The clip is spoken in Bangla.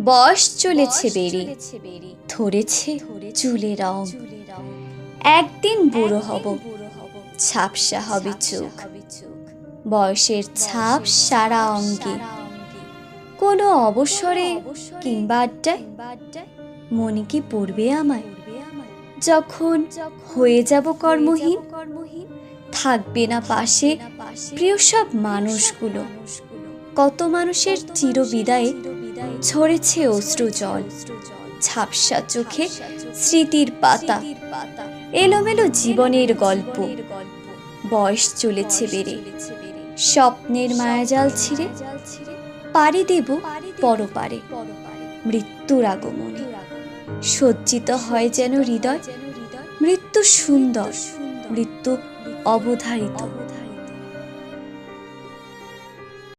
বয়স চলেছে বেড়ে, ধরেছে চুলে রং। একদিন বুড়ো হব, ঝাপসা হবে চোখ, বয়সের ছাপ সারা অঙ্গে। কোনো অবসরে কিংবা আড্ডায় মনে কি পড়বে আমায়, যখন হয়ে যাব কর্মহীন? থাকবে না পাশে প্রিয় সব মানুষগুলো। কত মানুষের চিরবিদায়ে ঝরেছে অশ্রু জল, ঝাপসা চোখে স্মৃতির পাতা, এলোমেলো জীবনের গল্প। বয়স চলেছে বেড়ে, স্বপ্নের মায়াজাল ছিঁড়ে পাড়ি দেব পরপারে। মৃত্যুর আগমনে সজ্জিত হয় যেন হৃদয়। মৃত্যু সুন্দর, মৃত্যু অবধারিত।